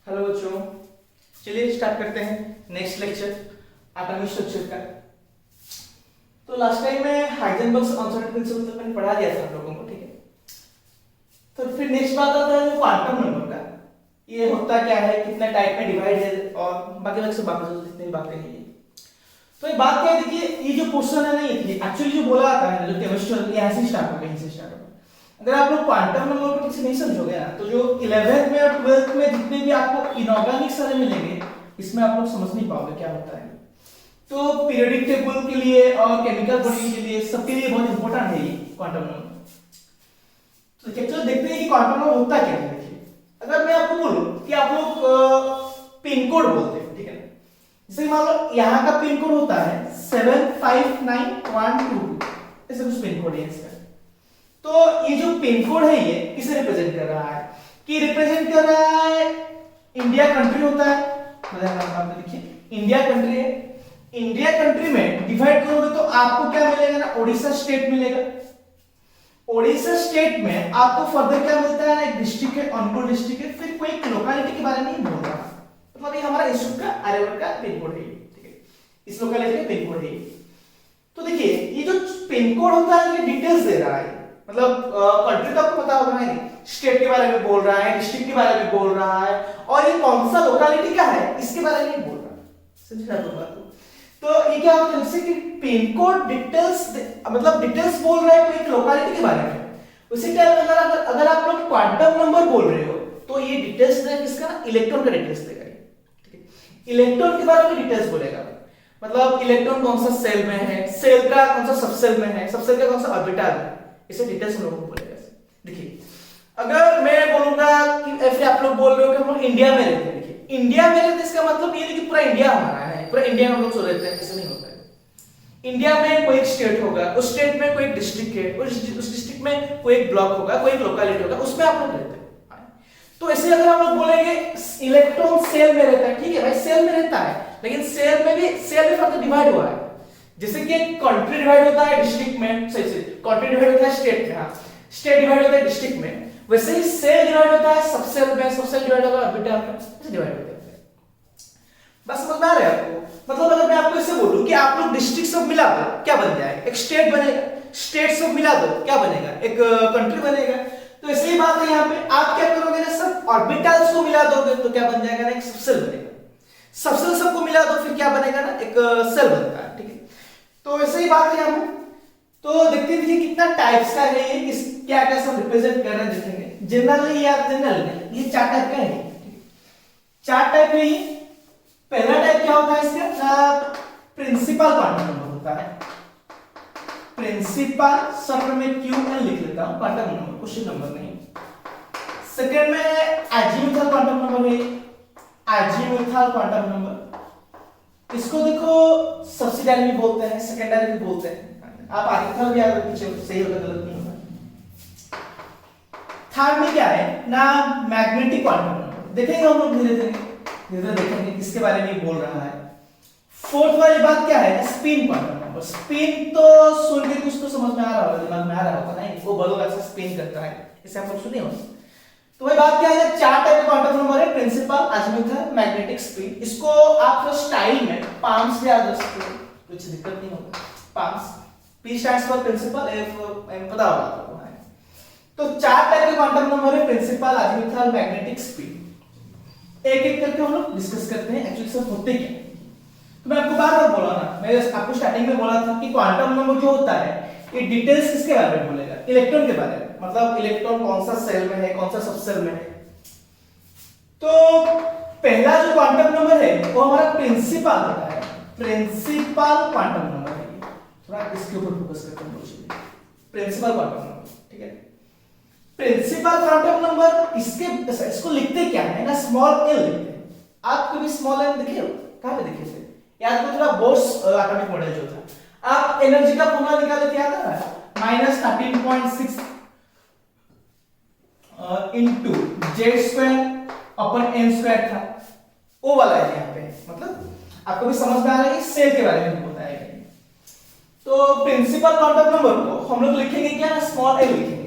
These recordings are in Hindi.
हेलो बच्चों, चलिए स्टार्ट करते हैं नेक्स्ट लेक्चर एटॉमिक स्ट्रक्चर का। तो लास्ट टाइम में हाइजेनबर्ग्स अनसर्टेनिटी प्रिंसिपल तो मैंने पढ़ा दिया था आप लोगों को, ठीक है। तो फिर नेक्स्ट बात आता है जो क्वांटम नंबर का, ये होता क्या है, कितने टाइप में डिवाइड है और बाकी सब बाकी जितनी बातें हैं। तो ये बात क्या है, देखिए ये जो क्वेश्चन है ना, ये एक्चुअली जो बोला आता है जो केमिस्ट्री यहाँ से स्टार्ट होगा, यहीं से स्टार्ट होगा। अगर आप लोग क्वांटम नंबर को ठीक से नहीं समझोगे ना, तो जो 11th में और 12th में जितने भी आपको इनऑर्गेनिक सारे मिलेंगे, इसमें आप लोग समझ नहीं पाओगे क्या होता है। तो पीरियोडिक टेबल के लिए और केमिकल बॉन्डिंग के लिए, सबके लिए बहुत इंपॉर्टेंट है ये क्वांटम नंबर। तो चलो देखते हैं कि क्वांटम नंबर होता क्या है। देखिए, अगर मैं आपको बोलूं कि आप लोग पिन कोड बोलते हैं, ठीक है, जैसे मान लो यहाँ का पिन कोड होता है 759122, ऐसे कुछ पिन कोड है इसका। तो ये जो पिन कोड है ये किसे रिप्रेजेंट कर रहा है, कि रिप्रेजेंट कर रहा है इंडिया कंट्री होता है। मतलब देखिए इंडिया कंट्री है, इंडिया कंट्री में डिवाइड करोगे तो आपको क्या मिलेगा ना, ओडिशा स्टेट मिलेगा। ओडिशा स्टेट में आपको फर्दर क्या मिलता है ना, एक डिस्ट्रिक्ट है, अनुगुल डिस्ट्रिक्ट है, फिर कोई एक लोकेलिटी के बारे में ही बोल रहा है। मतलब ये हमारा इंस्टीट्यूट का आर्यभट्ट का पिन कोड है, ठीक है, इस लोकेलिटी का पिन कोड है। तो देखिए ये जो पिन कोड होता है ये डिटेल्स दे रहा है, मतलब कंट्री तो आपको पता होगा ना, स्टेट के बारे में बोल रहा है, डिस्ट्रिक्ट के बारे में बोल रहा है, और ये कौन सा लोकेलिटी का है इसके बारे में बोल रहा है। समझा तो बात? तो ये क्या होता है, जैसे कि पिन कोड डिटेल्स, मतलब डिटेल्स बोल रहा है कोई लोकेलिटी के बारे में। उसी टाइम अगर आप लोग क्वांटम नंबर बोल रहे हो तो ये डिटेल्स देगा किसका ना, इलेक्ट्रॉन का डिटेल्स देगा, ठीक है। इलेक्ट्रॉन के बारे में डिटेल्स बोलेगा, मतलब इलेक्ट्रॉन कौन सा सेल में है, सेल का कौन सा सबसेल में है, सबसेल का कौन सा ऑर्बिटल है, इसे डिटेल्स हम लोगों को बोलेगा। देखिए अगर मैं बोलूंगा कि ऐसे आप लोग बोल रहे हो कि हम लोग इंडिया में रहते हैं, देखिए इंडिया में रहते हैं इसका मतलब ये नहीं कि पूरा इंडिया हमारा है, पूरा इंडिया में हम लोग सो रहते हैं, ऐसा नहीं होता है। इंडिया में कोई एक स्टेट होगा, उस स्टेट में कोई एक डिस्ट्रिक्ट है, उस डिस्ट्रिक्ट में कोई एक ब्लॉक होगा, कोई एक लोकेलिटी होगा, उसमें आप लोग रहते हैं। तो ऐसे अगर हम लोग बोलेंगे इलेक्ट्रॉन सेल में रहता है, ठीक है भाई, सेल में रहता है, लेकिन सेल में फर्दर डिवाइड हुआ है। जैसे कि कंट्री डिवाइड होता है डिस्ट्रिक्ट में, सही कंट्री डिवाइड होता है स्टेट में, हाँ, स्टेट डिवाइड होता है डिस्ट्रिक्ट में, वैसे ही सेल डिवाइड होता है सबसेल में, सबसेल डिवाइड होता है ऑर्बिटल में, ऐसे डिवाइड होता है। बस समझ में आ रहा है आपको? मतलब अगर मैं आपको ऐसे बोलूं कि आप लोग डिस्ट्रिक्ट सब मिला दो, क्या बन जाएगा, एक स्टेट बनेगा। स्टेट सब मिला दो, क्या बनेगा, एक कंट्री बनेगा। तो इसलिए बात है यहाँ पे, आप क्या करोगे ना, सब ऑर्बिटल्स को मिला दोगे तो क्या बन जाएगा ना, एक सबसेल बनेगा। सबसेल सबको मिला दो फिर क्या बनेगा ना, एक सेल बनता है, ठीक है। तो वैसे ही बात है यहाँ पे। तो देखते देखिए कितना टाइप्स का है ये, किस क्या क्या सब रिप्रेजेंट कर रहे हैं देखेंगे। जनरली या जनरल में ये 4 टाइप का है, 4 टाइप है ये। पहला टाइप क्या होता है इसका, प्रिंसिपल क्वांटम नंबर होता है। प्रिंसिपल शब्द में QN लिख लेता हूं, क्वांटम नंबर, क्वेश्चन नंबर नहीं। सेकंड में अजीमुथल क्वांटम नंबर है, अजीमुथल क्वांटम नंबर। इसको देखो सब्सिडारी भी बोलते हैं, सेकेंडरी भी बोलते हैं। आप आगे थर्ड भी आगे पीछे सही होगा गलत नहीं होगा। थर्ड में क्या है ना, मैग्नेटिक क्वांटम नंबर। देखेंगे हम लोग धीरे धीरे देखेंगे किसके बारे में बोल रहा है। फोर्थ वाली बात क्या है, स्पिन क्वांटम नंबर। स्पिन तो सुन के कुछ तो समझ में आ रहा होगा, दिमाग में आ रहा होगा, नहीं वो बलों ऐसा स्पिन करता है, इसे आप लोग सुने हो। तो वही बात क्या है, 4 टाइप के क्वांटम नंबर है, प्रिंसिपल, अजीमुथल, मैग्नेटिक, स्पिन। इसको आप स्टाइल में पाम्स से याद रख सकते हो, कुछ दिक्कत नहीं होगा। PAMS, P stands for principal, M पता होगा आपको। तो 4 टाइप के क्वांटम नंबर है, प्रिंसिपल, अजीमुथल, मैग्नेटिक, स्पिन। एक एक करके हम लोग डिस्कस करते हैं एक्चुअली सब होते क्या। तो मैं आपको बार-बार बोला ना, मैं आपको स्टार्टिंग में बोला था कि क्वांटम नंबर जो होता है ये डिटेल्स किसके बारे में बोलेगा, इलेक्ट्रॉन के बारे में। मतलब इलेक्ट्रॉन कौन सा सेल में है, कौन सा सबसेल में है। तो पहला जो क्वांटम नंबर है वो हमारा प्रिंसिपल होता है, प्रिंसिपल क्वांटम नंबर है। थोड़ा इसके ऊपर फोकस करते हैं, प्रिंसिपल क्वांटम नंबर, ठीक है। प्रिंसिपल क्वांटम नंबर इसको लिखते क्या है ना, स्मॉल l लिखते हैं। आप कभी स्मॉल l देखे हो, कहां पे देखे थे? याद करो थोड़ा बोर्स एटॉमिक मॉडल जो था, आप एनर्जी का फॉर्मूला निकाले थे, याद है -13.6 इनटू z² अपन n² था, वो वाला है यहाँ पे। मतलब आपको भी समझ में आ रहा है, सेल के बारे में होता है। तो प्रिंसिपल क्वांटम नंबर को हम लोग लिखेंगे क्या, स्मॉल l लिखेंगे।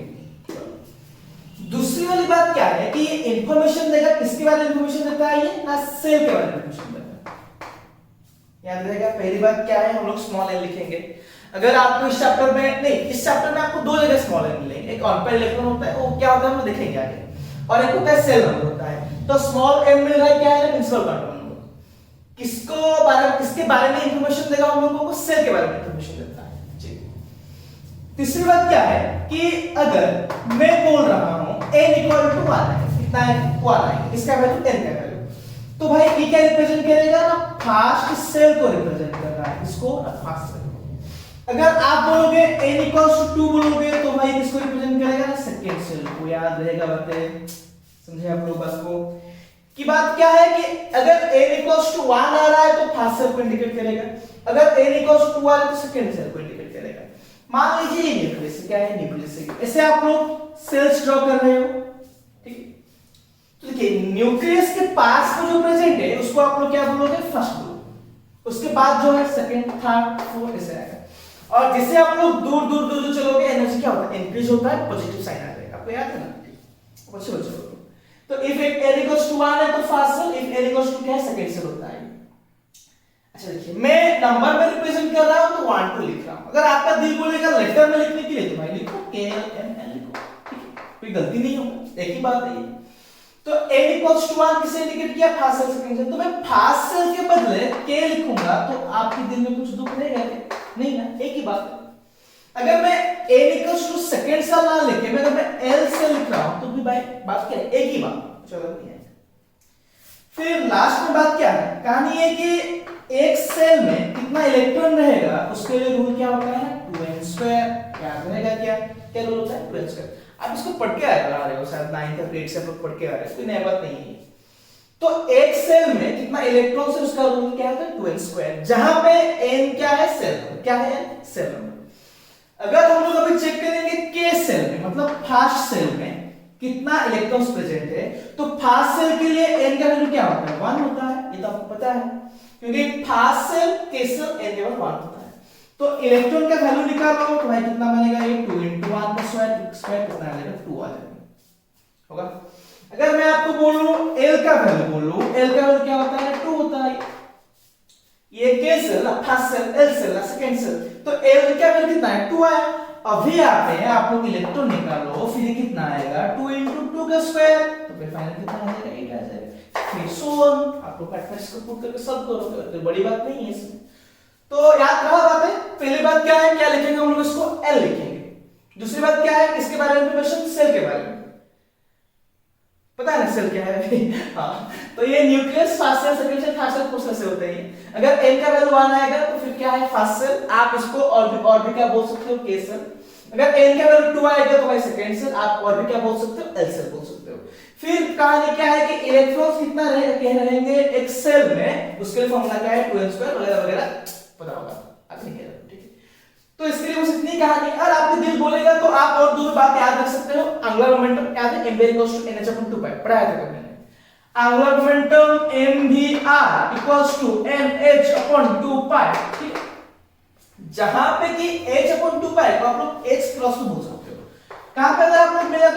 दूसरा दूसरी वाली बात क्या है कि ये इंफॉर्मेशन देगा, किसके बारे में इंफॉर्मेशन देता है ये ना सेल के बारे में इंफॉर्मेशन देता है। याद रहेगा पहली बात क्या है, हम लोग स्मॉल एल लिखेंगे। अगर आपको इस चैप्टर में नहीं, इस चैप्टर में आपको दो जगह स्मॉल एल मिलेंगे, एक ऑन पेयर इलेक्ट्रॉन होता है, वो क्या होता है हम देखेंगे आगे, और एक होता है सेल नंबर होता है। तो स्मॉल एम मिल रहा है क्या है, प्रिंसिपल क्वांटम नंबर। किसके बारे में इंफॉर्मेशन देगा हम लोगों को, सेल के बारे में इंफॉर्मेशन देता है जी। तीसरी बात क्या है कि अगर मैं बोल रहा हूं n इक्वल टू 1 है, कितना है 1 है, इसका वैल्यू n का वैल्यू, तो भाई ये क्या रिप्रेजेंट करेगा ना, फास्ट सेल को रिप्रेजेंट कर रहा है, इसको फास्ट सेल। अगर आप बोलोगे n इक्वल्स टू 2 बोलोगे तो भाई किसको रिप्रेजेंट करेगा ना, सेकंड सेल को। याद रहेगा बातें, समझे आप लोग बात को की बात क्या है कि अगर n इक्वल्स टू 1 आ रहा है तो फास्ट सेल को इंडिकेट करेगा, अगर n इक्वल्स टू 2 आ रहा है तो सेकंड सेल को इंडिकेट करेगा। मान लीजिए ये न्यूक्लियस क्या है, न्यूक्लियस है, ऐसे आप लोग सेल्स ड्रॉ कर रहे हो, ठीक है। तो देखिए न्यूक्लियस के पास में जो प्रेजेंट है उसको आप लोग क्या बोलोगे, फर्स्ट ग्रुप, उसके बाद जो है सेकंड, थर्ड, फोर्थ ऐसे आएगा। और जैसे आप लोग दूर दूर दूर जो चलोगे एनर्जी क्या होता है, इंक्रीज होता है, पॉजिटिव साइन आ जाएगा, आपको याद है ना, बच्चों बच्चों। तो इफ n इक्वल्स टू 1 है तो first shell, if n equals to क्या है, सेकंड सेल होता है। अच्छा देखिए मैं नंबर में रिप्रेजेंट कर रहा हूं तो 1 2 लिख रहा हूं, अगर आपका दिल बोलेगा लेटर में लिखने के लिए तो भाई लिखो k l m n लिखो, ठीक है, कोई गलती नहीं होगा, एक ही बात है ये। तो n इक्वल्स टू 1 किसे इंडिकेट किया, फर्स्ट सेल सेकंड सेल, तो मैं फर्स्ट सेल के बदले k लिखूंगा तो आपके दिल में कुछ दुख रहेगा क्या, नहीं ना, एक ही बात है। अगर मैं n equals to second shell ना लिखे मैं, अगर मैं l से लिख रहा हूं तो भी भाई बात क्या है, एक ही बात, चलो नहीं है। फिर लास्ट में बात क्या है, कहानी है कि एक सेल में कितना इलेक्ट्रॉन रहेगा उसके लिए रूल क्या होता है, 2n2। याद रहेगा क्या रूल होता है, 2n2। आप इसको पढ़ के आ रहे हो शायद 9th या 8th से आप लोग पढ़ के आ रहे हो, कोई नई बात नहीं है। तो एक सेल में कितना इलेक्ट्रॉन से उसका रूल क्या होता है, 2n2, जहां पे n क्या है, सेल नंबर, क्या है सेल नंबर। अगर हम लोग अभी चेक करेंगे k सेल में, मतलब फर्स्ट सेल में कितना इलेक्ट्रॉन्स प्रेजेंट है, तो फर्स्ट सेल के लिए n का वैल्यू क्या होता है, 1 होता है, ये तो आपको पता है, क्योंकि first shell k shell n के बराबर 1 होता है। तो इलेक्ट्रॉन का वैल्यू निकालो तो भाई कितना बनेगा, ये 2 * 1 का स्क्वायर कितना आ जाएगा, 2 आ जाएगा, होगा। अगर मैं आपको बोलूं l का वैल्यू बोलूं, l का वैल्यू क्या होता है, 2 होता है। ये k shell first shell, l shell second shell, तो l का वैल्यू कितना है, 2 आया। अभी आप लोग इलेक्ट्रॉन निकालो, फिर कितना आएगा, 2 * 2 का स्क्वायर, तो फिर फाइनल कितना आ जाएगा, 8 आ जाएगा। फिर सो ऑन, आप लोग मैथमेटिक्स को पुट करके सॉल्व करोगे, तो बड़ी बात नहीं है इसमें। तो याद रहा बात है, पहली बात क्या है, क्या लिखेंगे हम लोग इसको, l लिखेंगे। दूसरी बात क्या है, किसके बारे में इंफॉर्मेशन, सेल के बारे में, पता है ना सेल क्या है अभी, हाँ। तो ये nucleus, first shell, second shell, third shell, fourth shell से होते हैं। अगर n का वैल्यू 1 आएगा तो फिर क्या है, फर्स्ट सेल, आप इसको और भी क्या बोल सकते हो, k सेल। अगर n का वैल्यू 2 आएगा तो भाई सेकंड सेल, आप और भी क्या बोल सकते हो, l सेल बोल सकते हो। फिर कहानी क्या है कि इलेक्ट्रॉन्स कितना रहेंगे एक सेल में, उसके लिए फार्मूला क्या है, 2n2 वगैरह वगैरह, पता होगा आगे नहीं, ठीक है। तो इसके लिए बस इतनी कहानी। और आपके दिल बोलेगा तो आप और दो बात याद रख सकते हो, एंगुलर मोमेंटम क्या है, mv = nh/2π, पढ़ाया था मैंने। एंगुलर मोमेंटम mvr = nh/2π, ठीक है। जहां पे कि h/2π को आप लोग h क्रॉस में बोल सकते हो। कहां पे अगर आप लोग मिलेगा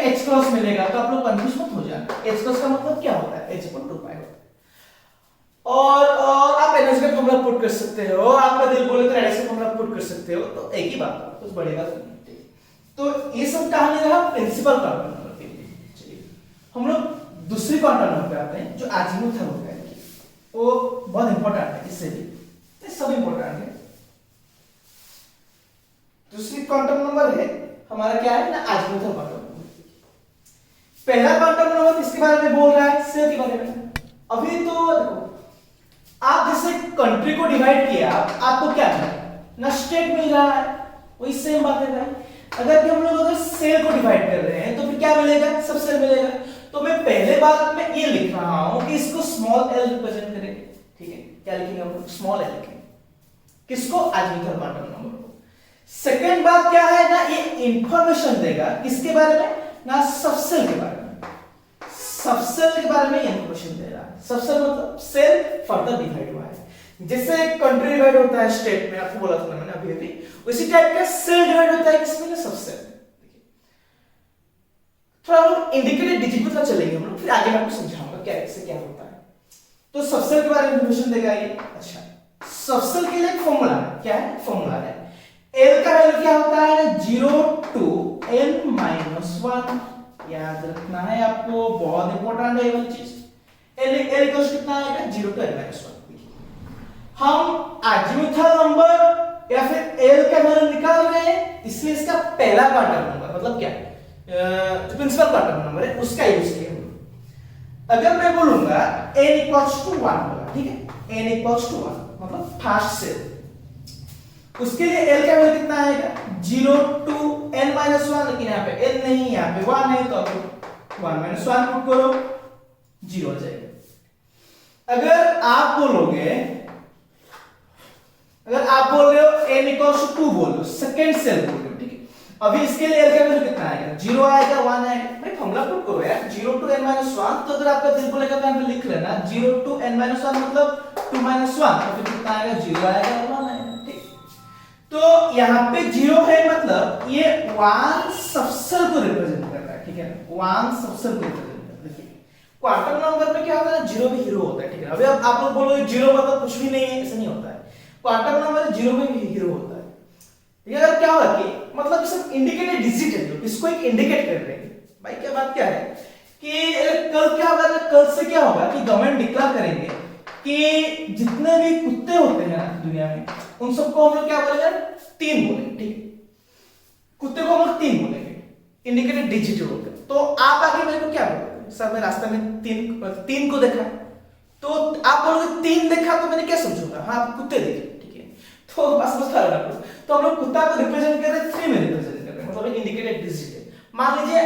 h क्रॉस मिलेगा तो आप लोग कंफ्यूज मत हो जाना, h क्रॉस का मतलब क्या होता है, h/2π होता है। और आप एनर्जी का फॉर्मूला पुट कर सकते हो, आपका दिल बोले तो रेडियस का फॉर्मूला पुट कर सकते हो, तो एक ही बात है, कुछ बड़ी बात नहीं है। तो ये सब कहानी रहा प्रिंसिपल क्वांटम नंबर के लिए। चलिए हम लोग दूसरी क्वांटम नंबर पे आते हैं, जो अजीमुथ होता है, वो बहुत इंपॉर्टेंट है, इससे भी ये सब इंपॉर्टेंट है। दूसरी क्वांटम नंबर है हमारा क्या है ना, अजीमुथ क्वांटम नंबर। पहला क्वांटम नंबर किसके बारे में बोल रहा है, सेल के बारे में। अभी तो देखो आप जैसे कंट्री को डिवाइड किया, आपको क्या मिला ना, स्टेट मिल रहा है, वही सेम बात है भाई। अगर कि हम लोग अगर सेल को डिवाइड कर रहे हैं तो फिर क्या मिलेगा, सब सेल मिलेगा। तो मैं पहले बात में ये लिख रहा हूं कि इसको स्मॉल l रिप्रेजेंट करेंगे, ठीक है। क्या लिखेंगे हम लोग, स्मॉल l लिखेंगे, किसको, अजीमुथ क्वांटम नंबर को। सेकंड बात क्या है ना, ये इंफॉर्मेशन देगा किसके बारे में ना, सबसेल के बारे में। सबसेल के बारे में इंफॉर्मेशन दे रहा है। सबसेल मतलब सेल फर्दर डिवाइड हुआ है, जैसे कंट्री डिवाइड होता है स्टेट में, आपको बोला था मैंने अभी उसी टाइप का सेल डिवाइड होता है किसमें, सबसेल। थोड़ा हम इंडिकेटेड डिजिट में चलेंगे हम लोग, फिर आगे मैं आपको समझाऊंगा क्या इससे क्या होता है। तो सबसेल के बारे में इन्फॉर्मेशन देगा ये। अच्छा, सबसेल के लिए एक फॉर्मूला है, क्या है फॉर्मूला है, L का वैल्यू क्या होता है 0 to n-1, याद रखना है आपको, बहुत इंपॉर्टेंट है ये वाली चीज। L कितना आएगा 0 to n-1। हम अजीमुथल नंबर या फिर L का वैल्यू निकाल रहे हैं, इसलिए इसका पहला क्वार्टर नंबर मतलब क्या जो प्रिंसिपल क्वार्टर नंबर है उसका यूज किया। अगर मैं बोलूंगा n equals to 1 होगा, ठीक है, n equals to 1 मतलब फर्स्ट सेल, उसके लिए L का वैल्यू कितना आएगा 0 to n-1, लेकिन यहाँ पे n नहीं यहाँ पे 1 है, तो अब 1 - 1 पुट करो 0 आ जाएगा। अगर आप बोलोगे, अगर आप बोल रहे हो n equals to 2 बोल लो, सेकंड सेल बोल रहे हो, ठीक है, अभी इसके लिए L का वैल्यू कितना आएगा 0 आएगा 1 आएगा, भाई फॉर्मूला पुट करो यार 0 to n-1, तो अगर आपका दिल बोलेगा तो यहाँ पे लिख लेना 0 to n-1 मतलब 2 - 1, तो फिर कितना आएगा 0 आएगा 1 आएगा, ठीक। तो यहाँ पे 0 है मतलब ये 1 सबसेल को रिप्रेजेंट कर रहा है, ठीक है, 1 सबसेल को रिप्रेजेंट कर रहा है। देखिए क्वार्टर नंबर में क्या होता है 0 भी हीरो होता है, ठीक है। अभी अब आप लोग बोलोगे 0 मतलब कुछ भी नहीं है, ऐसा नहीं होता है, क्वार्टर नंबर 0 में भी हीरो होता है। ये अगर क्या होगा कि मतलब सिर्फ इंडिकेटेड डिजिट है जो इसको एक इंडिकेट कर रहे हैं। भाई क्या बात क्या है कि कल क्या होगा, कल से क्या होगा कि गवर्नमेंट डिक्लेयर करेंगे कि जितने भी कुत्ते होते हैं ना दुनिया में उन सबको हम लोग क्या बोलेंगे 3 बोलेंगे, ठीक है, कुत्ते को हम लोग 3 बोलेंगे इंडिकेटेड डिजिट बोलकर। तो आप आगे मेरे को क्या बोलोगे, सर मैं रास्ते में 3 को देखा, तो आप बोलोगे 3 देखा तो मैंने क्या समझूंगा, हाँ आप कुत्ते देखे, ठीक है, तो बस बता रहा हूं। तो हम लोग कुत्ता को रिप्रेजेंट कर रहे हैं 3 में रिप्रेजेंट कर रहे हैं, मतलब एक इंडिकेटेड डिजिट है। मान लीजिए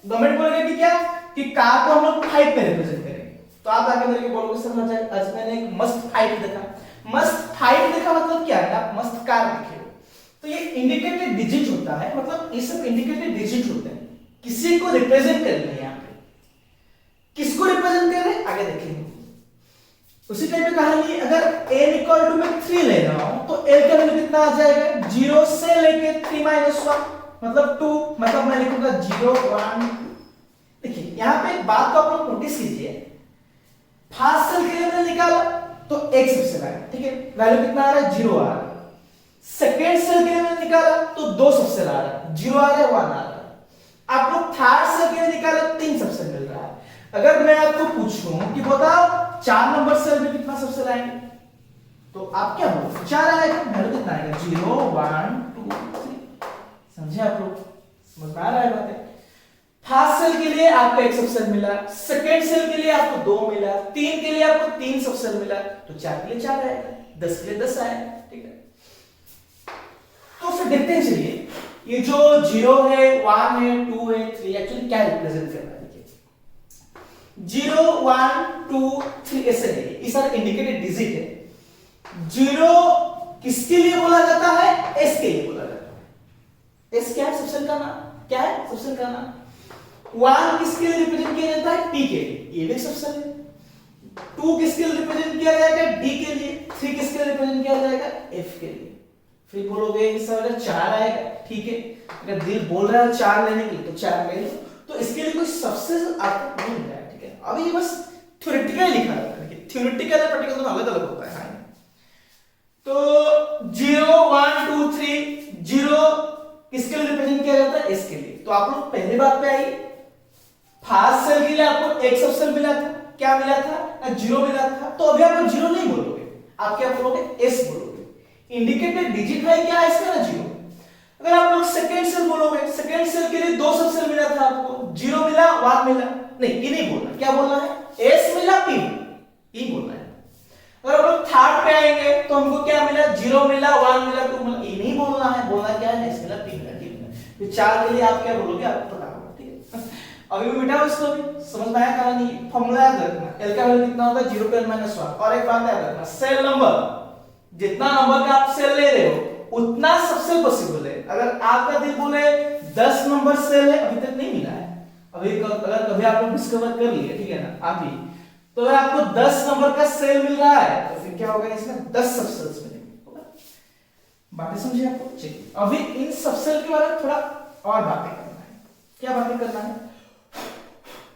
गवर्नमेंट बोलेगा कि क्या कि कार को हम लोग 5 में रिप्रेजेंट करेंगे, तो आप आगे मेरे को बोलोगे सर मुझे आज मैंने एक मस्त 5 देखा, मस्त 5 देखा मतलब क्या है आप मस्त कार देखे हो, तो ये इंडिकेटेड डिजिट होता है, मतलब ये सब इंडिकेटेड डिजिट होते हैं, किसी को रिप्रेजेंट कर रहे हैं। यहाँ पे किसको रिप्रेजेंट कर रहे हैं आगे देखेंगे। उसी टाइप की कहानी, अगर n इक्वल टू मैं 3 ले रहा हूं तो l का वैल्यू कितना आ जाएगा 0 से लेके 3 - 1 मतलब 2, मतलब मैं लिखूंगा 0 1 2। देखिए यहां पे एक बात को आप लोग नोटिस कीजिए, फर्स्ट सेल के लिए मैंने निकाला तो एक सबसेल आया, ठीक है, वैल्यू कितना आ रहा है 0 आ रहा है। सेकंड सेल के लिए मैंने निकाला तो 2 सबसेल आ रहा है, 0 आ रहा है 1 आ रहा है। आप लोग थर्ड सेल के लिए निकाले 3 सबसेल मिल रहा है। अगर मैं आपको पूछूं कि बताओ 4 नंबर सेल में कितना सबसेल आएंगे, तो आप क्या बोलोगे 4 आएगा, वैल्यू कितना आएगा 0 1 2 3। समझे आप लोग, समझ में आ रहा है बात है। फर्स्ट सेल के लिए आपको एक सबसेल मिला, सेकंड सेल के लिए आपको 2 मिला, 3 के लिए आपको 3 सबसेल मिला, तो 4 के लिए 4 आएगा, 10 के लिए 10 आएगा, ठीक है। तो फिर देखते हैं, चलिए ये जो 0 है 1 है 2 है 3 एक्चुअली क्या रिप्रेजेंट कर रहा है। 0 1 2 3 ऐसे है, ये सारे इंडिकेटेड डिजिट है। 0 किसके लिए बोला जाता है, s के लिए बोला जाता है। s क्या है सबसेल का नाम, क्या है सबसेल का नाम। 1 किसके लिए रिप्रेजेंट किया जाता है t के लिए, ये भी सबसेल है। 2 किसके लिए रिप्रेजेंट किया जाएगा d के लिए, 3 किसके लिए रिप्रेजेंट किया जाएगा f के लिए। फिर बोलोगे सर अगर 4 आएगा, ठीक है, अगर दिल बोल रहा है 4 लेने के लिए तो 4 ले लो, तो इसके लिए कोई सबसेल आपको नहीं मिला है, ठीक है। अभी ये बस थ्योरेटिकल लिखा है, थ्योरेटिकल और प्रैक्टिकल दोनों अलग अलग होता है। हाँ तो 0 1 2 3 0 किसके लिए रिप्रेजेंट किया जाता है, इसके लिए। तो आप लोग पहली बात पे आइए, फर्स्ट सेल के लिए आपको एक सबसेल मिला था, क्या मिला था 0 मिला था, तो अभी आप 0 नहीं बोलोगे, आप क्या बोलोगे s बोलोगे। इंडिकेटेड डिजिट है क्या है इसका ना 0। अगर आप लोग सेकंड सेल बोलोगे, सेकंड सेल के लिए 2 सबसेल मिला था आपको, 0 मिला 1 मिला, नहीं ये नहीं बोलना, क्या बोलना है s मिला p ये बोलना है। अगर आप लोग थर्ड पे आएंगे तो हमको क्या मिला 0 मिला 1 मिला 2 मिला, ये नहीं बोलना है, बोलना क्या है s मिला p मिला d मिला। फिर 4 के लिए आप क्या बोलोगे आपको पता होगा, ठीक है। अभी मिटाओ इसको भी, समझ में आया कहानी। फॉर्मूला याद रखना, l का वैल्यू कितना होता है 0 पे n-1। और एक बात याद रखना, सेल नंबर जितना नंबर का आप सेल ले रहे हो उतना सबसेल पॉसिबल है। अगर आपका दिल बोले 10 नंबर सेल है, अभी तक नहीं मिला है, अभी अगर कभी आप लोग डिस्कवर कर लिए, ठीक है ना, आप ही तो अगर आपको 10 नंबर का सेल मिल रहा है तो फिर क्या होगा, इसमें 10 सबसेल्स मिलेंगे। बातें समझे आपको। चलिए अभी इन सबसेल के बारे में थोड़ा और बातें करना है। क्या बातें करना है,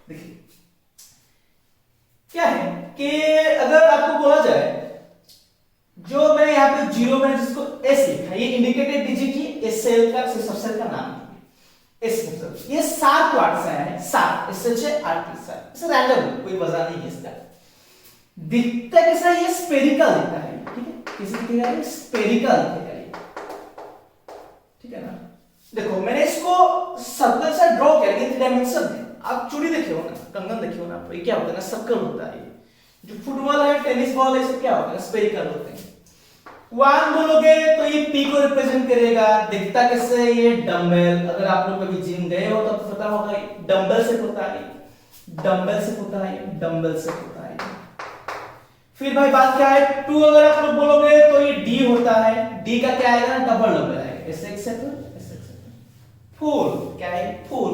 देखिए क्या है कि अगर आपको बोला जाए, जो मैंने यहाँ पे जीरो मैंने जिसको एस लिखा, ये इंडिकेटेड डिजिट ही एस सेल का सबसेल का नाम है। एस मतलब ये 7 वाट से आया है, 7 इससे 6 8 3 इसे रैंडम, कोई वजह नहीं है इसका। दिखता कैसा है, ये स्फेरिकल दिखता है, ठीक है, कैसे दिखेगा ये स्फेरिकल दिखेगा ये, ठीक है ना। देखो मैंने इसको सर्कल से ड्रॉ किया लेकिन 3 डायमेंशन में। आप चूड़ी देखे हो ना, कंगन देखे हो ना, ये क्या होता है ना, सर्कल होता है। जो फुटबॉल है, टेनिस बॉल है, सब क्या होता है, स्फेरिकल होते हैं। 1 बोलोगे तो ये पी को रिप्रेजेंट करेगा। दिखता कैसे है, ये डंबल। अगर आप लोग कभी जिम गए हो तो आपको पता होगा डंबल से होता है, डंबल से होता है, डंबल से होता है। फिर भाई बात क्या है, 2 अगर आप लोग बोलोगे तो ये डी होता है। डी का क्या आएगा, डबल डबल आएगा, ऐसे एक्सेप्ट 4 क्या है, 4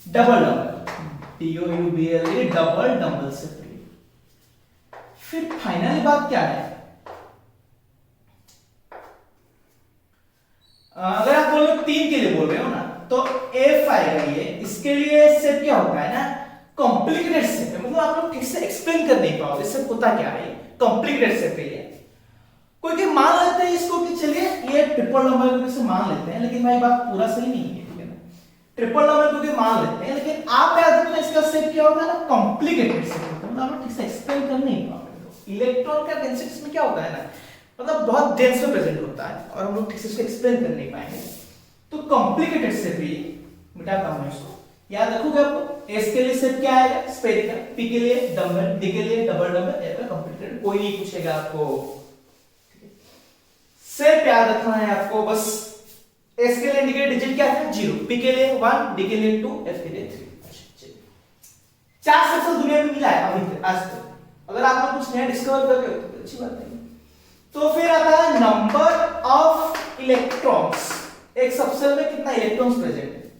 double double, D O U B L E, double dumbbell से फ्री। फिर फाइनली बात क्या है, अगर आप बोलो 3 के लिए बोल रहे हो ना, तो एफ आएगा ये। इसके लिए सेट क्या होता है ना, कॉम्प्लिकेटेड सेट है, मतलब आप लोग ठीक से एक्सप्लेन कर नहीं पाओगे सेट होता क्या है, कॉम्प्लिकेटेड सेट है ये। कोई के मान लेते हैं इसको कि चलिए ये ट्रिपल नंबर को से मान लेते हैं, लेकिन भाई बात पूरा सही नहीं है, ठीक है ना। ट्रिपल नंबर को मान लेते हैं, लेकिन आप याद रखना इसका सेट क्या होता है ना, कॉम्प्लिकेटेड सेट होता है, मतलब आप ठीक से एक्सप्लेन कर नहीं पाओगे। इलेक्ट्रॉन का डेंसिटी में क्या होता है ना, मतलब बहुत डेंस में प्रेजेंट होता है और हम लोग ठीक से इसको एक्सप्लेन कर नहीं पाएंगे। तो कॉम्प्लिकेटेड से भी मिटाता हूं इसको, याद रखोगे आपको। एस के लिए सेट क्या आएगा, स्फेरिकल। पी के लिए डबल, डी के लिए डबल डबल, ए पे कॉम्प्लिकेटेड। कोई नहीं पूछेगा आपको, सेट याद रखना है आपको बस। एस के लिए इंडिकेटेड डिजिट क्या है, 0, पी के लिए 1, डी के लिए 2, एफ के लिए 3। अच्छा 4 सबसे दुनिया में मिला है अभी आज तक। अगर आप लोग कुछ नया डिस्कवर कर रहे हो तो अच्छी बात है। तो फिर आता है नंबर ऑफ इलेक्ट्रॉन्स। एक सबसेल में कितना इलेक्ट्रॉन्स प्रेजेंट है,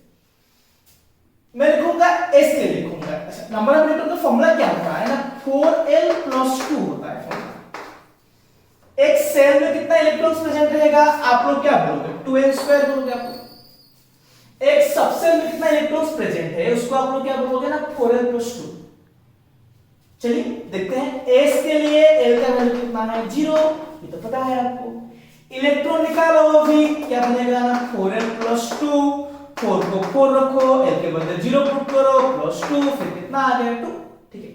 मैं लिखूंगा एस के लिखूंगा। अच्छा नंबर ऑफ इलेक्ट्रॉन का फॉर्मूला क्या होता है ना, 4l + 2 होता है फॉर्मूला। एक सेल में कितना इलेक्ट्रॉन्स प्रेजेंट रहेगा, आप लोग क्या बोलोगे, 2n² बोलोगे आप लोग। एक सबसेल में कितना इलेक्ट्रॉन्स प्रेजेंट है, उसको आप लोग क्या बोलोगे ना, 4l + 2। चलिए देखते हैं। एस के लिए एल का वैल्यू कितना है, 0, ये तो पता है आपको। इलेक्ट्रॉन निकालो भी, क्या बनेगा ना, 4l + 2, 4 को 4 रखो, एल के बदले 0 पुट करो, +2, फिर कितना आ गया 2, ठीक है।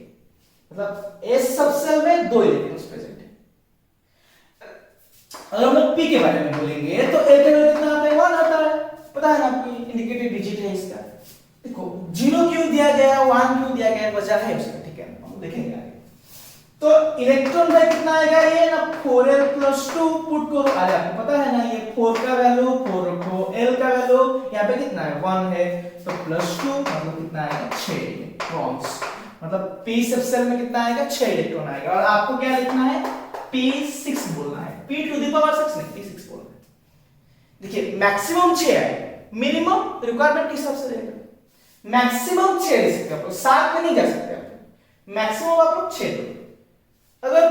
मतलब एस सबसेल में 2 इलेक्ट्रॉन्स प्रेजेंट है। अगर हम लोग पी के बारे में बोलेंगे तो एल का वैल्यू कितना आता है, 1 आता है, पता है ना आपको, इंडिकेटेड डिजिट है इसका। देखो 0 क्यों दिया गया, 1 क्यों दिया गया, वजह है उसका, ठीक है, हम देखेंगे आगे। तो इलेक्ट्रॉन में कितना आएगा ये ना, 4l + 2 पुट करो। अरे आपको पता है ना, ये 4 का वैल्यू 4 रखो, l का वैल्यू यहाँ पे कितना है, 1 है, तो +2 मतलब कितना आएगा, 6 इलेक्ट्रॉन्स। मतलब p सबसेल में कितना आएगा, 6 इलेक्ट्रॉन आएगा। और आपको क्या लिखना है, p6 बोलना है, p⁶ नहीं, p6 बोलना है। देखिए मैक्सिमम 6 है, मिनिमम रिक्वायरमेंट के हिसाब से रहेगा। मैक्सिमम 6 ले सकते हैं, 7 में नहीं जा सकते आप, मैक्सिमम आप लोग 6 दो। अगर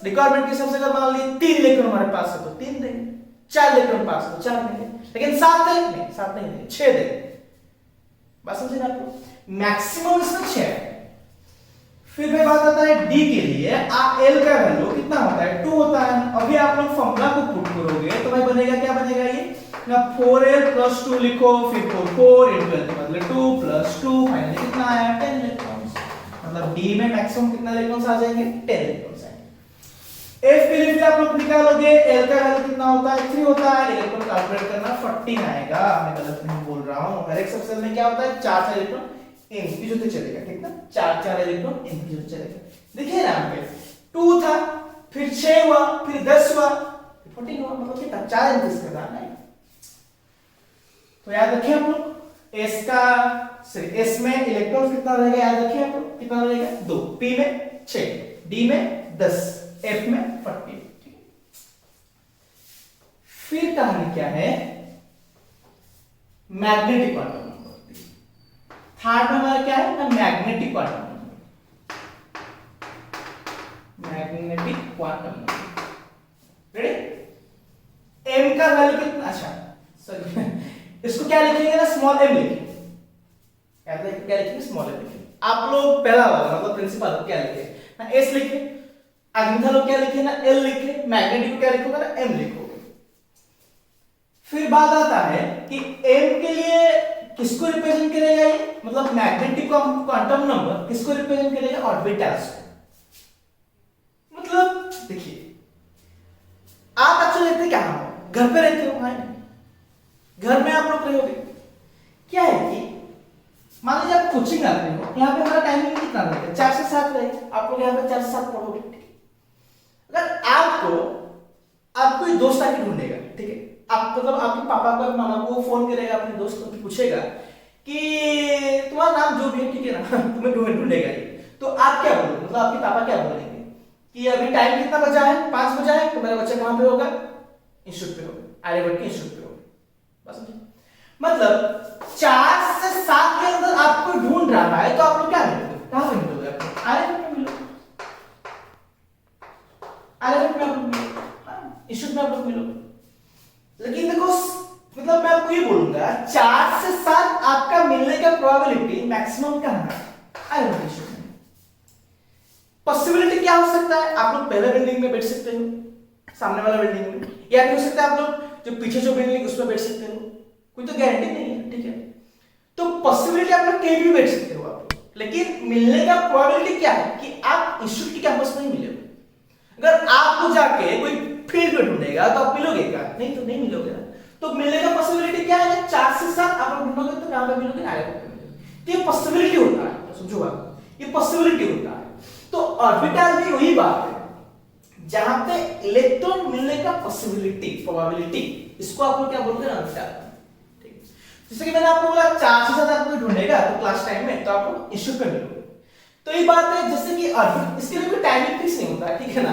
रिक्वायरमेंट के हिसाब से अगर मान लीजिए 3 इलेक्ट्रॉन हमारे पास है तो 3 देंगे, 4 इलेक्ट्रॉन पास है तो 4 देंगे, लेकिन 7 देंगे नहीं, 7 नहीं देंगे, 6 देंगे। बस समझे ना आपको, मैक्सिमम इसमें 6 है। फिर भाई बात आता है डी के लिए, एल का वैल्यू कितना होता है, 2 होता है। अभी आप लोग फॉर्मूला को पुट करोगे तो भाई बनेगा, क्या बनेगा ये ना, 4l + 2 लिखो, फिर 4 × l के बदले 2 + 2, फाइनली कितना आया, 10 इलेक्ट्रॉन्स। मतलब डी में मैक्सिमम कितना इलेक्ट्रॉन्स आ जाएंगे, 10 इलेक्ट्रॉन्स आएंगे। एफ के लिए आप लोग निकालोगे, एल का वैल्यू कितना होता है, 3 होता है। इलेक्ट्रॉन कैलकुलेट करना 14 आएगा, मैं गलत नहीं बोल रहा हूं। हर एक सबसेल में क्या होता है, 4 इलेक्ट्रॉन इनकी जो चलेगा, ठीक ना, 4 इलेक्ट्रॉन इनकी जो चलेगा। देखिए ना यहाँ पे 2 था, फिर 6 हुआ, फिर 10 हुआ, फिर 14 हुआ, मतलब कितना 4 इंक्रीज कर रहा है। तो याद रखिए हम लोग, एस का एस में इलेक्ट्रॉन कितना रहेगा, याद रखिए आप लोग, कितना रहेगा, 2, पी में 6, डी में 10, एफ में 14, ठीक है। फिर कहानी क्या है, मैग्नेटिक क्वांटम नंबर। थर्ड में हमारा क्या है ना, magnetic quantum number, magnetic quantum number. Ready, m का वैल्यू कितना, अच्छा सॉरी इसको क्या लिखेंगे ना, स्मॉल m लिखेंगे, याद रखिए क्या लिखेंगे, स्मॉल m लिखेंगे। आप लोग पहला वाला मतलब प्रिंसिपल क्या लिखे ना, एस लिखे, अग्निथा लोग क्या लिखे ना, एल लिखे, मैग्नेटिक को क्या लिखोगे ना, एम लिखोगे। फिर बात आता है कि एम के लिए किसको रिप्रेजेंट करेगा ये, मतलब मैग्नेटिक क्वांटम नंबर किसको रिप्रेजेंट करेगा, ऑर्बिटल्स को। मतलब देखिए आप एक्चुअली रहते कहां हो, घर पे रहते हो, हाँ घर में आप लोग रहोगे। क्या है कि मान लीजिए आप कोचिंग आते हो, यहाँ पे हमारा टाइमिंग कितना रहेगा, 4 से 7 रहेगा, आप लोग यहाँ पे 4 से 7 पढ़ोगे, ठीक है। अगर आपको कोई दोस्त आके ढूंढेगा, ठीक है, आप मतलब आपके पापा को मामा को फोन करेगा, अपने दोस्त को पूछेगा कि तुम्हारा नाम जो भी है, ठीक है ना, तुम्हें ढूंढेगा, तो आप क्या बोलोगे, मतलब आपके पापा क्या बोलेंगे कि अभी टाइम कितना बचा है, 5 बजा है, तो मेरा बच्चा कहां पे होगा, इंस्टीट्यूट पे होगा, आर्यभट्ट के इंस्टीट्यूट पे होगा। बस मतलब 4 से 7 के अंदर आपको ढूंढ रहा है, तो आप लोग क्या मिलोगे, कहां पे मिलोगे, आपको आर्यभट्ट में मिलोगे, आर्यभट्ट में आप लोग मिलोगे, इंस्टीट्यूट में आप लोग मिलोगे। लेकिन देखो मतलब मैं आपको ये बोलूंगा 4 से 7 आपका मिलने का प्रोबेबिलिटी मैक्सिमम कहां है, आर्यभट्ट इंस्टीट्यूट में। पॉसिबिलिटी क्या हो सकता है, आप लोग पहले बिल्डिंग में बैठ सकते हो, सामने वाला बिल्डिंग में, या फिर हो सकता है आप लोग जो पीछे जो बिल्डिंग उसमें बैठ सकते हो, कोई तो गारंटी नहीं है, ठीक है। तो पॉसिबिलिटी आप लोग कहीं भी बैठ सकते हो आप, लेकिन मिलने का प्रोबेबिलिटी क्या है कि आप इंस्टीट्यूट के कैंपस में ही मिलोगे। अगर आपको जाके कोई फील्ड में ढूंढेगा तो आप मिलोगे क्या, नहीं तो नहीं मिलोगे ना। तो मिलने का पॉसिबिलिटी क्या है, 4 से 7 आप लोग ढूंढोगे तो कहां पे मिलोगे, आर्यभट्ट में मिलोगे। तो ये पॉसिबिलिटी होता है, समझो बात, ये पॉसिबिलिटी होता है। तो ऑर्बिटल में वही बात है जहां पे इलेक्ट्रॉन मिलने का पॉसिबिलिटी, प्रोबेबिलिटी, इसको आप लोग क्या बोलते हैं, ऑर्बिटल, ठीक। जैसे कि मैंने आपको बोला 4 से 7 आपको ढूंढेगा तो क्लास टाइम में, तो आप लोग इंस्टीट्यूट पे मिलोगे। तो ये बात है जैसे कि ऑर्बिट, इसके लिए कोई टाइमिंग फिक्स नहीं होता है, ठीक है ना।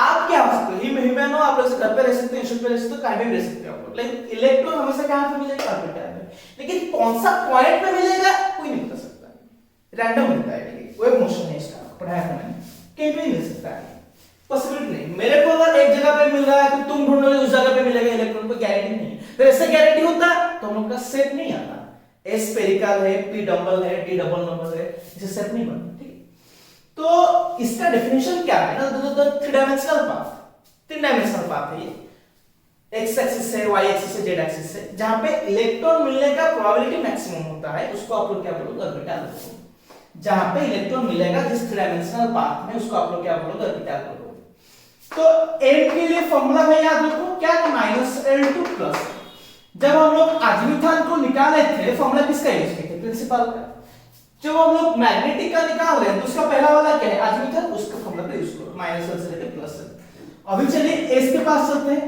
आप क्या हो सकते हो, ह्यूमन हो, आप लोग घर पे रह सकते हो, इंस्टीट्यूट पे रह सकते हो, कहीं भी रह सकते हो आप लोग, लेकिन इलेक्ट्रॉन हमेशा कहां पे मिलेगा, ऑर्बिटल में। लेकिन कौन सा पॉइंट पे मिलेगा कोई नहीं बता सकता, रैंडम मिलता है, ठीक है, वेव मोशन है इसका, पढ़ाया था मैंने, कहीं भी मिल सकता है, पॉसिबिलिटी नहीं। मेरे को अगर एक जगह पे मिल रहा है तो तुम ढूंढोगे उस जगह पे मिलेगा इलेक्ट्रॉन, को गारंटी नहीं है। तो ऐसे गारंटी होता तो हम लोग का सेट नहीं आता, एस स्फेरिकल है, पी डबल है, डी डबल नंबर है, इसे सेट नहीं बनता, ठीक है। तो इसका डेफिनेशन क्या है ना, 3 डायमेंशनल पाथ, 3 डायमेंशनल पाथ है ये, एक्स एक्सिस से, वाई एक्सिस से, जेड एक्सिस से, जहां पे इलेक्ट्रॉन मिलने का प्रोबेबिलिटी मैक्सिमम होता है, उसको आप लोग क्या बोलोगे, ऑर्बिटल बोलोगे। जहां पे इलेक्ट्रॉन मिलेगा जिस 3 डायमेंशनल पाथ में, उसको आप लोग क्या बोलोगे, ऑर्बिटल बोलोगे। तो m के लिए फॉर्मूला है याद रखो क्या है, -L2+। जब हम लोग अजमीथान को निकाले थे, फॉर्मूला किसका यूज किए थे, प्रिंसिपल का। जब हम लोग मैग्नेटिक का निकाल रहे हैं तो उसका पहला वाला क्या है, अजमीथान, उसका फॉर्मूला का यूज करो, -L से लेकर प्लस तक। अभी चलिए s के पास चलते हैं।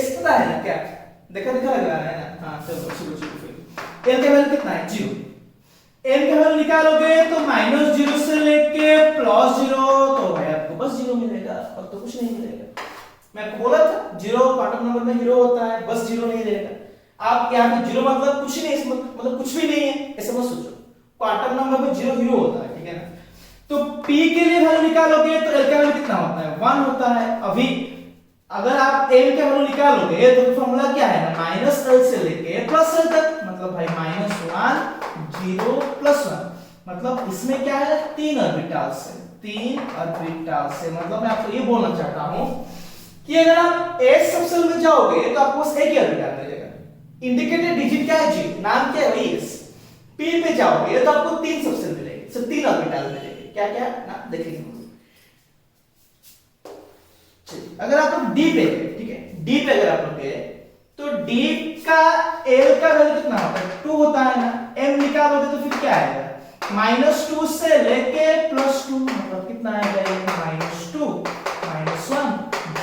s पता है ना क्या, देखा लग रहा है ना, हां चलो शुरू फिर। l का वैल्यू कितना है, 0। m का वैल्यू निकालोगे तो -0 से लेके +0, तो भाई आपको बस 0 मिलेगा, और तो कुछ नहीं मिलेगा। मैं आपको बोला था 0 क्वांटम नंबर में हीरो होता है, बस 0 नहीं रहेगा। आप यहाँ पे 0 मतलब कुछ नहीं, मतलब कुछ भी नहीं है, ऐसा मत सोचो। क्वांटम नंबर में 0 हीरो होता है, ठीक है ना। तो p के लिए वैल्यू निकालोगे तो l का वैल्यू कितना होता है, 1 होता है। अभी अगर आप m का वैल्यू निकालोगे तो फॉर्मूला क्या है ना, -L से लेके +L तक, मतलब भाई -1 0 +1, मतलब इसमें क्या है, 3 ऑर्बिटल से, 3 ऑर्बिटल से, मतलब मैं आपको ये बोलना चाहता हूं कि अगर आप s सबसेल में जाओगे तो आपको बस एक ही ऑर्बिटल मिलेगा। इंडिकेटेड डिजिट क्या है, g, नाम क्या है, वही s। p पे जाओगे तो आपको 3 सबसेल मिलेंगे, सिर्फ 3 ऑर्बिटल मिलेंगे। क्या क्या ना देखेंगे। अगर आप लोग d पे गए, ठीक है, d पे अगर आप लोग गए तो d का l का वैल्यू कितना होता है, 2 होता है ना। m निकालोगे तो फिर क्या आएगा, -2 से लेके +2, मतलब कितना आएगा ये, -2 -1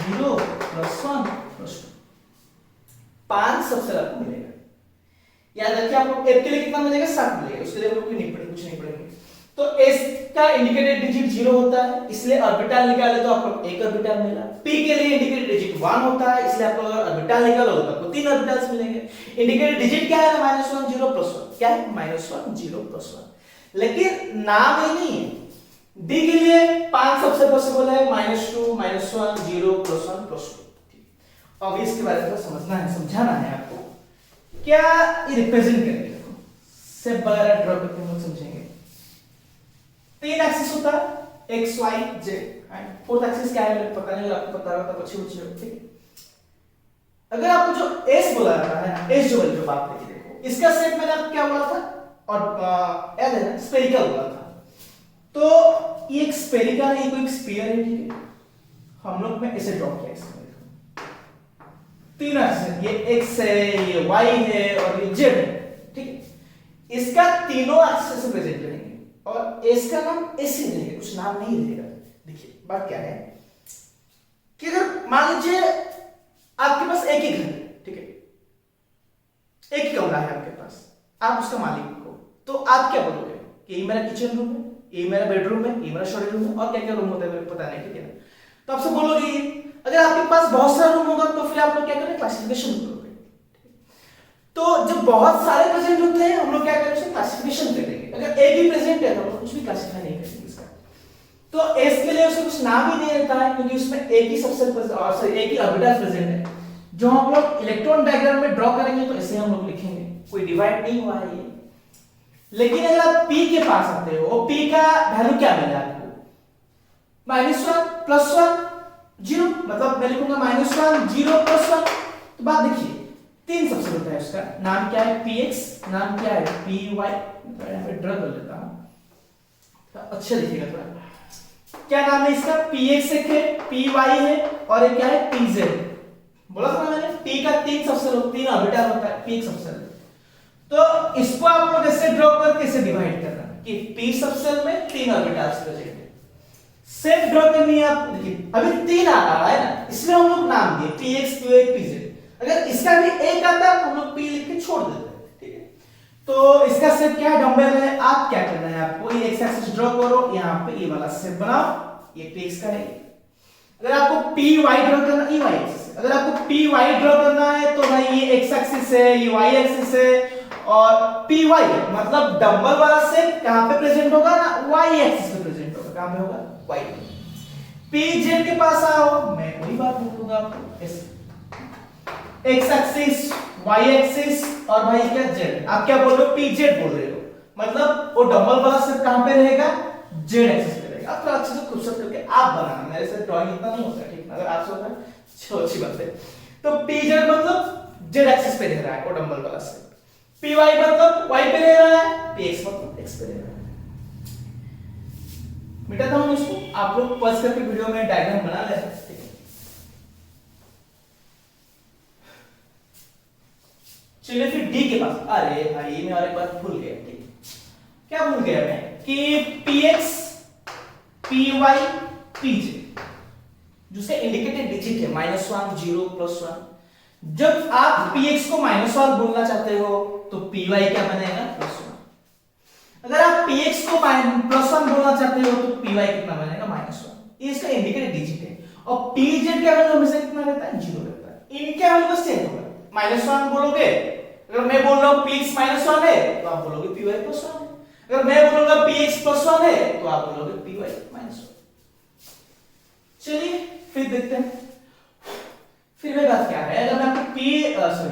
0 +1 +2, 5 सबसे आपको मिलेगा। याद रखिए आपको f के लिए कितना मिलेगा, 7 मिलेगा, उसके लिए हम लोग कुछ नहीं पढ़ेंगे। तो s का इंडिकेटेड डिजिट 0 होता है, इसलिए ऑर्बिटल निकाले तो आपको एक ऑर्बिटल मिला। p के लिए इंडिकेटेड डिजिट 1 होता है, इसलिए आप अगर ऑर्बिटल निकालोगे तो आपको 3 ऑर्बिटल्स मिलेंगे। इंडिकेटेड डिजिट क्या है, -1 0 +1, क्या है, -1 0 +1। लेकिन नाम ही नहीं है। d के लिए 5 सबसे पॉसिबल है, -2 -1 0 +1 +2। अब इसके बारे में समझना है, समझाना है आपको क्या ये रिप्रेजेंट करेंगे, सेप वगैरह ड्रॉ करके हम लोग समझेंगे। X y z and fourth axis क्या है मुझे पता नहीं, आपको पता होगा तो अच्छी होती है, ठीक है। अगर आपको जो एस बोला रहा है ना, एस जो वैल्यू बात देखिए, देखो इसका सेट मैंने आपको क्या बोला था, और याद है ना स्फेरिकल बोला था। तो ये एक स्फेरिकल है, ये कोई स्फीयर है, ठीक है। हम लोग में ऐसे ड्रॉ किया इसको, तीन एक्सिस, ये एक्स है, ये वाई है और ये जेड है, ठीक है। इसका तीनों एक्सिस से प्रेजेंट करेंगे और एस का नाम ऐसे रहेगा, कुछ नाम नहीं रहेगा। देखिए बात क्या है कि अगर मान लीजिए आपके पास एक ही घर है, ठीक है, एक ही कमरा है आपके पास, आप उसका मालिक हो, तो आप क्या बोलोगे कि ये मेरा किचन रूम है, ये मेरा बेडरूम है, ये मेरा स्टडी रूम है, और क्या क्या रूम होता है मेरे को पता नहीं, ठीक है। तो आपसे बोलोगे ये, अगर आपके पास बहुत सारा रूम होगा तो फिर आप लोग क्या करें, क्लासिफिकेशन करोगे। तो जब बहुत सारे प्रेजेंट होते हैं हम लोग क्या करेंगे, क्लासिफिकेशन करेंगे। अगर एक ही प्रेजेंट है तो हम लोग कुछ भी क्लासिफाई नहीं करेंगे इसका। तो एस के लिए उसको कुछ नाम ही नहीं रहता है, क्योंकि उसमें एक ही सबसे सॉरी एक ही ऑर्बिटल प्रेजेंट है। जो हम लोग इलेक्ट्रॉन डायग्राम में ड्रॉ करेंगे तो ऐसे हम लोग लिखेंगे, कोई डिवाइड नहीं हुआ है ये। लेकिन अगर आप p के पास आते हो, p का वैल्यू क्या मिला आपको, -1 +1 0, मतलब मैं लिखूंगा -1 0 +1। तो बात देखिए तीन सबसे होता है, उसका नाम क्या है px, नाम क्या है py, यहाँ पे ड्रॉ कर लेता हूं तो अच्छा दिखेगा थोड़ा। क्या नाम है इसका, px एक है, py है और एक क्या है pz। बोला था मैंने p का तीन सबसेल, तीन ऑर्बिटल होता है, p एक सबसेल। तो इसको आप लोग ऐसे ड्रॉ करके इसे डिवाइड करना कि p सबसेल में तीन ऑर्बिटल्स प्रेजेंट है। सेम ड्रॉ करनी है आपको, देखिए अभी तीन आ रहा है ना, इसलिए हम लोग नाम दिए px py pz। अगर इसका भी एक आता तो हम लोग p लिख के छोड़ देते हैं, ठीक है। तो इसका सेट क्या है, डंबल है। आप क्या करना है, आपको ये एक्स एक्सिस ड्रॉ करो, यहाँ पे ये वाला सेट बनाओ, ये px का है। अगर आपको py ड्रॉ करना, ये y एक्सिस है, अगर आपको py ड्रॉ करना है तो भाई ये x एक्सिस है, ये y एक्सिस है और py है, मतलब डंबल वाला सेट कहां पे प्रेजेंट होगा ना, y एक्सिस पे प्रेजेंट होगा। कहां पे होगा, y पे। pz के पास आओ, मैं वही बात बोलूंगा आपको, ऐसे x एक्सिस, y एक्सिस और भाई क्या z। आप क्या बोल रहे हो, pz बोल रहे हो, मतलब वो डंबल वाला सेट कहां पे रहेगा, z एक्सिस पे रहेगा। आप थोड़ा अच्छे से खूबसूरत करके आप बनाना, मेरे से ड्राइंग इतना नहीं होता, ठीक है। अगर आपसे होता है चलो अच्छी बात है। तो pz मतलब z एक्सिस पे रह रहा है वो डंबल वाला सेट, py मतलब y पे रह रहा है, px मतलब x पे रह रहा है। मिटाता हूं इसको, आप लोग पॉज करके वीडियो में डायग्राम बना लेना, ठीक है। चलिए फिर d के पास, अरे भाई मैं और एक बात भूल गया, ठीक है। क्या भूल गया मैं कि px py pz जिसका इंडिकेटेड डिजिट है -1 0 +1। जब आप px को -1 बोलना चाहते हो तो py क्या बनेगा, +1। अगर आप px को +1 बोलना चाहते हो तो py कितना बनेगा, -1। ये इसका इंडिकेटेड डिजिट है। और pz का वैल्यू हमेशा कितना रहता है, 0 रहता है। इनका वैल्यू बस सेम होगा, -1 बोलोगे, अगर मैं बोल रहा हूं px -1 है तो आप बोलोगे py +1 है। अगर मैं बोलूंगा px +1 है तो आप बोलोगे py -1। चलिए फिर देखते हैं, फिर वही बात क्या है। अगर मैं आपको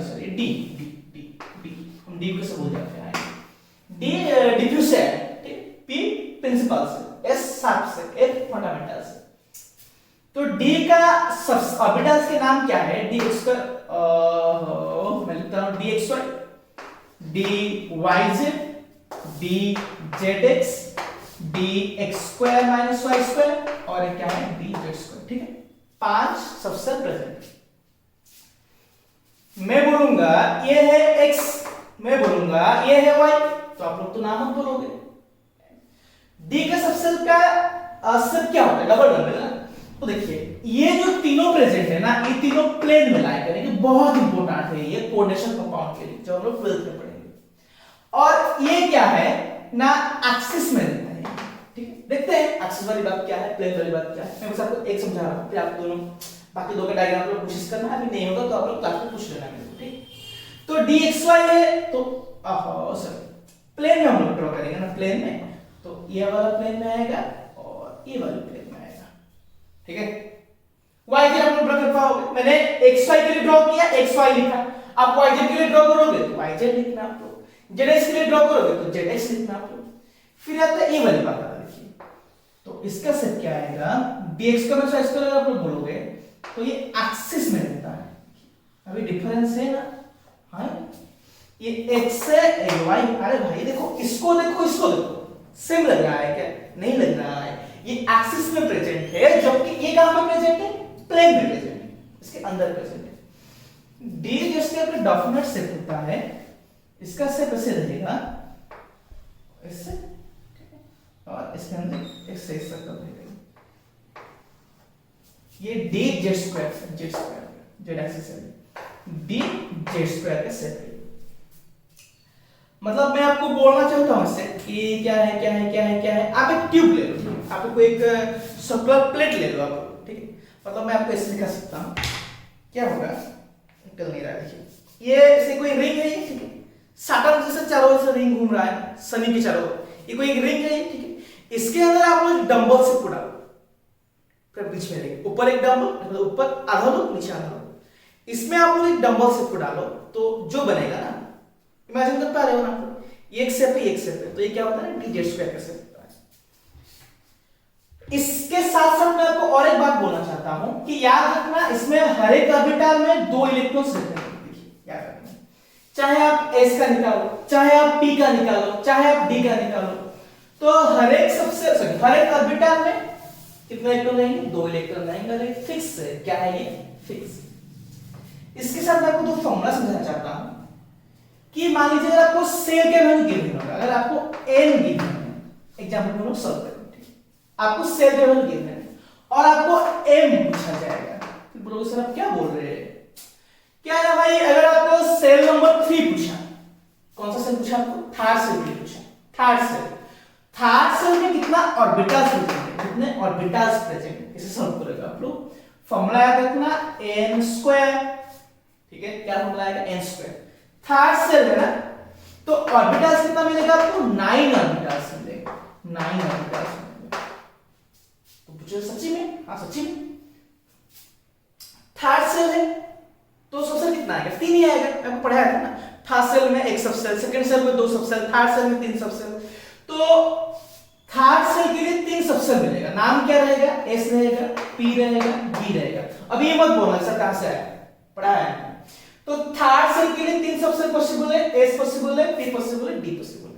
सॉरी d हम d को से बोल जाते हैं, d डिफ्यूज से है, ठीक, p प्रिंसिपल से, s सब से, f फंडामेंटल से। तो d का सब ऑर्बिटल्स के नाम क्या है, dx का मैं लिखता हूं dxy, dyz, dzx, dx² - y² और एक क्या है dz², ठीक है। 5 सबसे प्रेजेंट। मैं बोलूंगा ये है x, मैं बोलूंगा ये है y, तो आप लोग तो नाम मत बोलोगे। d का सबसेल का सब क्या होता है, डबल डबल ना। तो देखिए ये जो तीनों प्रेजेंट है ना, ये तीनों प्लेन में लाई करेंगे, बहुत इंपॉर्टेंट है ये कोऑर्डिनेशन कंपाउंड के लिए, जो हम लोग 12th में पढ़ेंगे। और ये क्या है ना, एक्सिस में रहता है, ठीक है। देखते हैं एक्सिस वाली बात क्या है, प्लेन वाली बात क्या है। मैं बस आपको एक समझा रहा हूं, फिर आप दोनों बाकी दो का डायग्राम लोग कोशिश करना, अभी नहीं होगा तो आप लोग क्लास में पूछ लेना मेरे को, ठीक। तो dxy है तो सर प्लेन में हम लोग ड्रॉ करेंगे ना, प्लेन में, तो ये वाला प्लेन में आएगा और ये वाला प्लेन में आएगा, ठीक है। y के आप लोग ड्रॉ कर पाओगे, मैंने xy के लिए ड्रॉ किया, xy लिखा। आप yz के लिए ड्रॉ करोगे तो yz लिखना आप लोग, zx के लिए ड्रॉ करोगे तो zx लिखना आप लोग। फिर आता है ये वाली बात, देखिए तो इसका सेट क्या आएगा, dx का मतलब इसको अगर आप लोग बोलोगे तो ये एक्सिस में रहता है। अभी डिफरेंस है ना, हाँ ये x है y। अरे भाई देखो इसको सेम लग रहा है क्या, नहीं लग रहा है, ये एक्सिस में प्रेजेंट है, जबकि ये कहां पे प्रेजेंट है, प्लेन में प्रेजेंट है, इसके अंदर प्रेजेंट है। d जैसे अपने डेफिनेट सेट होता है, इसका सेट ऐसे रहेगा, इससे और इसके अंदर एक सही सर्कल रहेगा। ये d z square z axis है, d z स्क्वायर का सेट है। मतलब मैं आपको बोलना चाहता हूं इससे कि क्या है, आप एक ट्यूब ले लो, आप कोई एक सर्कुलर प्लेट ले लो आप, ठीक है। मतलब मैं आपको इससे दिखा सकता हूं क्या होगा, निकल नहीं रहा, देखिए ये ऐसे कोई रिंग है, ठीक है, सैटर्न जैसे चारों ओर से रिंग घूम रहा है, शनि के चारों ओर, ये कोई एक रिंग है, ठीक है। इसके अंदर आप लोग डंबल से पुट डालो, फिर बीच में रहेगा, ऊपर एक डंबल, मतलब ऊपर आधा लो नीचे आधा लो, इसमें आप लोग एक डंबल से पुट डालो, तो जो बनेगा ना, इमेजिन कर पा रहे हो ना, ये एक शेप है, तो ये क्या होता है, dz स्क्वायर का शेप होता है। इसके साथ साथ मैं आपको और एक बात बोलना चाहता हूं कि याद रखना, इसमें हर एक ऑर्बिटल में 2 इलेक्ट्रॉन्स रहते हैं, देखिए याद रखना, चाहे आप s का निकालो, चाहे आप p का निकालो, चाहे आप d का निकालो, तो हर एक ऑर्बिटल में कितने इलेक्ट्रॉन रहेंगे, 2 इलेक्ट्रॉन रहेंगे, और ये फिक्स है, क्या है ये, फिक्स। इसके साथ मैं आपको दो फॉर्मूला समझाना चाहता हूं कि मान लीजिए अगर आपको सेल के वैल्यू गिवन होगा, अगर आपको n गिवन है, एग्जांपल हम लोग सॉल्व करेंगे, ठीक है, आपको सेल के वैल्यू गिवन है और आपको m पूछा जाएगा, फिर बोलोगे सर आप क्या बोल रहे हैं, क्या है ना भाई, अगर आपको सेल नंबर 3 पूछा, कौन सा सेल पूछा आपको, थर्ड सेल पूछा, थर्ड सेल में कितना ऑर्बिटल्स प्रेजेंट है, कितने ऑर्बिटल्स प्रेजेंट है, इसे सॉल्व करेगा आप लोग। फॉर्मूला याद रखना n स्क्वायर, ठीक है, क्या फॉर्मूला आएगा, n स्क्वायर, थर्ड सेल है ना, तो ऑर्बिटल्स कितना मिलेगा आपको, 9 ऑर्बिटल्स मिलेगा, 9 ऑर्बिटल्स मिलेगा। तो पूछो सच्ची में, हाँ सच्ची में थर्ड सेल है तो सबसेल कितना आएगा, 3 ही आएगा, आपको पढ़ाया था ना, थर्ड सेल में 1 सबसेल, सेकंड सेल में 2 सबसेल, थर्ड सेल में 3 सबसेल, तो थर्ड सेल के लिए 3 सबसेल मिलेगा। नाम क्या रहेगा, s रहेगा, p रहेगा, d रहेगा। अब ये मत बोलना सर कहां से आया, पढ़ाया है। तो थर्ड सेल के लिए 3 सबसेल पॉसिबल है, s पॉसिबल है, p पॉसिबल है, d पॉसिबल है।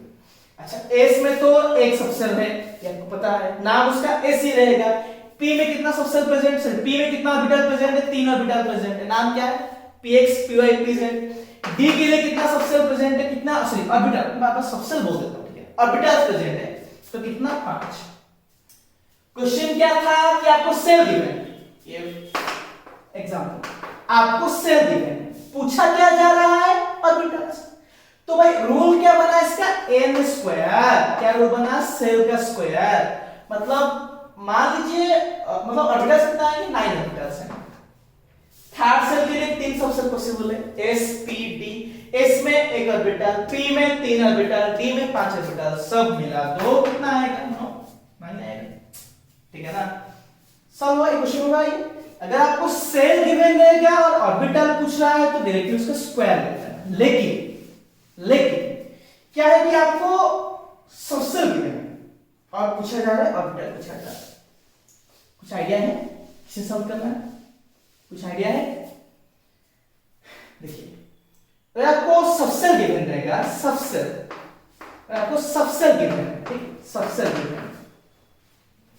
अच्छा s में तो 1 सबसेल है, ये आपको पता है, नाम उसका s ही रहेगा। p में कितना सबसेल प्रेजेंट है, p में कितना ऑर्बिटल प्रेजेंट है, 3 ऑर्बिटल प्रेजेंट है, नाम क्या है, px py pz। d के लिए कितना सबसेल प्रेजेंट है, कितना सॉरी ऑर्बिटल, मैं आपको सबसेल बोल देता हूं, ठीक है, ऑर्बिटल प्रेजेंट है, तो कितना 5। क्वेश्चन क्या था कि आपको सेल गिवन है, ये एग्जांपल, आपको सेल गिवन है, पूछा क्या जा रहा है, ऑर्बिटल्स। तो भाई रूल क्या बना इसका, n स्क्वायर, क्या रूल बना, सेल का स्क्वायर, मतलब मान लीजिए मतलब ऑर्बिटल्स कितना आएंगे, 9 ऑर्बिटल्स हैं। थर्ड सेल के लिए 3 सबसेल पॉसिबल है, s p d, s में 1 ऑर्बिटल, p में 3 ऑर्बिटल, d में 5 ऑर्बिटल, सब मिला दो कितना आएगा, 9 आएगा, ठीक है ना। सॉल्व हुआ ये क्वेश्चन होगा ये। अगर आपको सेल गिवन रहेगा और ऑर्बिटल पूछ रहा है तो डायरेक्टली उसका स्क्वायर लेते हैं, लेकिन क्या है कि आपको सबसेल गिवन है और पूछा जा रहा है ऑर्बिटल पूछा जा रहा है, कुछ आइडिया है किसे सॉल्व करना है, कुछ आइडिया है। देखिए अगर आपको सबसेल गिवन रहेगा, आपको सबसेल गिवन है, ठीक, सबसेल गिवन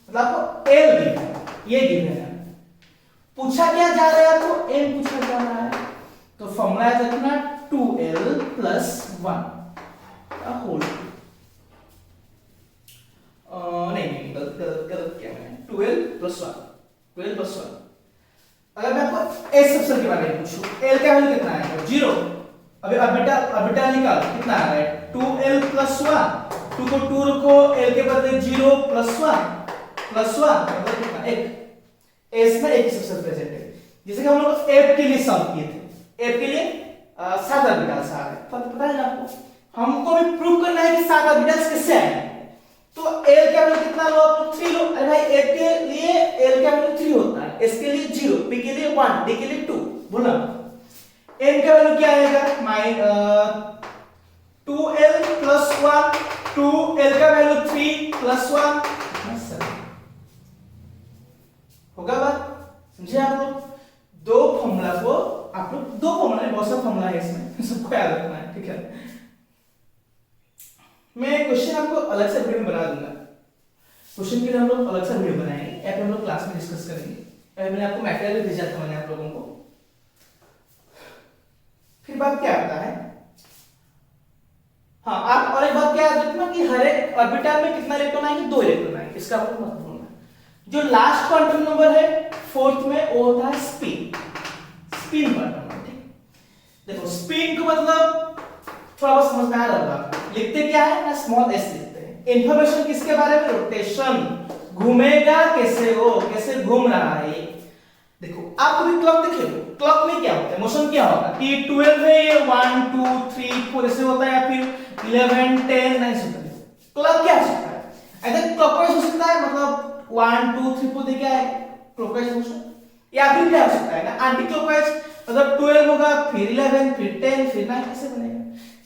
मतलब आपको एल गिवन है, ये गिवन है, पूछा क्या जा रहा है, तो m पूछा जा रहा है, तो फॉर्मूला है कितना, 2l + 1 का होल, नहीं गलत किया मैंने, 2l + 1। अगर मैं आपको s सबसेल के बारे में पूछूं, l का वैल्यू कितना आएगा, 0। अभी ऑर्बिटल निकालो, कितना आ रहा है, 2l + 1, 2 को 2 रखो, l के बदले 0 + 1 मतलब कितना, 1। s में 1 सबसेल प्रेजेंट है, जैसे कि हम लोग f के लिए सॉल्व किए थे, f के लिए 7 ऑर्बिटल्स आ रहे हैं, पता है ना आपको, हमको भी प्रूव करना है कि 7 ऑर्बिटल्स किससे आए, तो l का वैल्यू कितना लो आप, 3 लो। अरे भाई f के लिए l का वैल्यू 3 होता है, s के लिए 0, p के लिए 1, d के लिए 2, बोला। n का वैल्यू क्या आएगा, 2l + 1, 2l का वैल्यू 3 + 1, मैं क्वेश्चन आपको अलग से वीडियो में बना दूंगा, क्वेश्चन के लिए हम लोग अलग से वीडियो बनाएंगे या फिर हम लोग क्लास में डिस्कस करेंगे। मैंने आपको मटेरियल भी भेजा था मैंने आप लोगों को। फिर बात क्या आता है, हाँ आप और एक बात क्या याद रखना कि हर एक ऑर्बिटल में कितना इलेक्ट्रॉन आएंगे, 2 इलेक्ट्रॉन आएंगे, इसका आपको मत भूलना। जो लास्ट क्वांटम नंबर है 4th में वो होता है स्पिन, स्पिन क्वांटम नंबर। ठीक, देखो स्पिन को मतलब थोड़ा बहुत समझ में आ रहा होगा, लिखते क्या है ना, स्मॉल एस लिखते हैं। इंफॉर्मेशन किसके बारे में, रोटेशन, घूमेगा कैसे, वो कैसे घूम रहा है। देखो आप कभी क्लॉक देखे हो, क्लॉक में क्या होता है, मोशन क्या होगा कि 12 में ये 1 2 3 4 ऐसे होता है, या फिर 11 10 9 होता है। क्लॉक क्या हो सकता है, अगर क्लॉकवाइज हो सकता है, मतलब 1 2 3 4 देखा है क्लॉकवाइज मोशन, या फिर क्या हो सकता है ना एंटी क्लॉकवाइज, मतलब 12 होगा फिर 11 फिर 10 फिर 9 ऐसे बनेगा।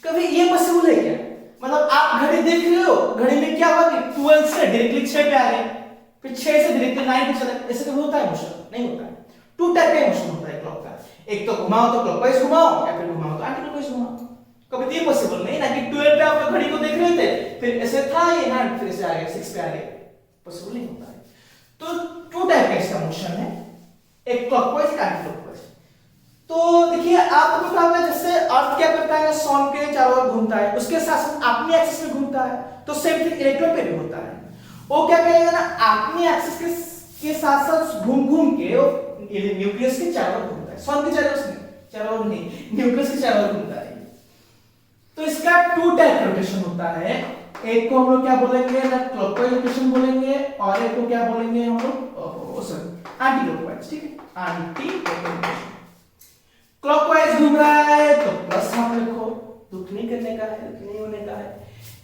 कभी ये पॉसिबल है क्या, मतलब आप घड़ी देख रहे हो, घड़ी में क्या हुआ कि 12 से डायरेक्टली 6 पे आ गए, फिर 6 से डायरेक्टली 9 पे चले, ऐसे कभी होता है मोशन, नहीं होता है। 2 टाइप का मोशन होता है क्लॉक का, एक तो घुमाओ तो क्लॉकवाइज घुमाओ, या फिर घुमाओ तो एंटी क्लॉकवाइज घुमाओ। कभी ये पॉसिबल नहीं ना कि 12 पे आप घड़ी को देख रहे थे, फिर ऐसे था ये ना, फिर ऐसे आ गया 6 पे आ गया, पॉसिबल नहीं होता है। तो 2 टाइप का इसका मोशन है, एक क्लॉकवाइज एक एंटी क्लॉकवाइज। तो देखिए आपको पता होगा जैसे अर्थ क्या करता है, सन के चारों ओर घूमता है, उसके साथ साथ अपनी एक्सिस में घूमता है, तो सेम थिंग इलेक्ट्रॉन पे भी होता है। वो क्या करेगा ना, अपनी एक्सिस के साथ साथ घूम घूम के वो न्यूक्लियस के चारों ओर घूमता है, सन के चारों ओर नहीं, न्यूक्लियस के चारों ओर घूमता है। तो इसका 2 टाइप रोटेशन होता है, एक को हम लोग क्या बोलेंगे ना, क्लॉकवाइज रोटेशन बोलेंगे, और एक को क्या बोलेंगे हम लोग, सॉरी एंटी क्लॉकवाइज। ठीक है, एंटी क्लॉकवाइज। क्लॉकवाइज घूम रहा है तो प्लस आप लिखो, दुख नहीं करने का है, दुख नहीं होने का है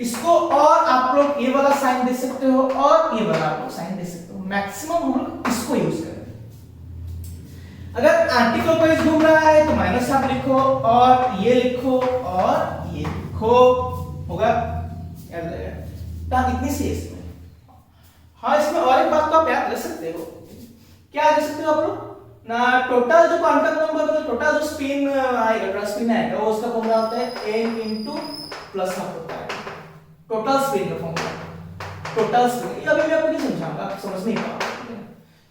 इसको। और आप लोग ये वाला साइन दे सकते हो और ये वाला आप लोग साइन दे सकते हो, मैक्सिमम हम लोग इसको यूज करेंगे। अगर एंटी क्लॉकवाइज घूम रहा है तो माइनस आप लिखो, और ये लिखो और ये लिखो, होगा याद रहेगा। तो इतनी सी इसमें, हाँ इसमें और एक बात तो आप याद रख सकते हो, क्या रख सकते हो आप लोग ना, टोटल जो क्वांटम नंबर मतलब टोटल जो स्पिन आएगा, टोटल स्पिन आएगा, वो उसका फॉर्मूला होता है n into प्लस हाफ होता है, टोटल स्पिन का फॉर्मूला, टोटल स्पिन। ये अभी मैं आपको नहीं समझाऊंगा, आप समझ नहीं पाओगे,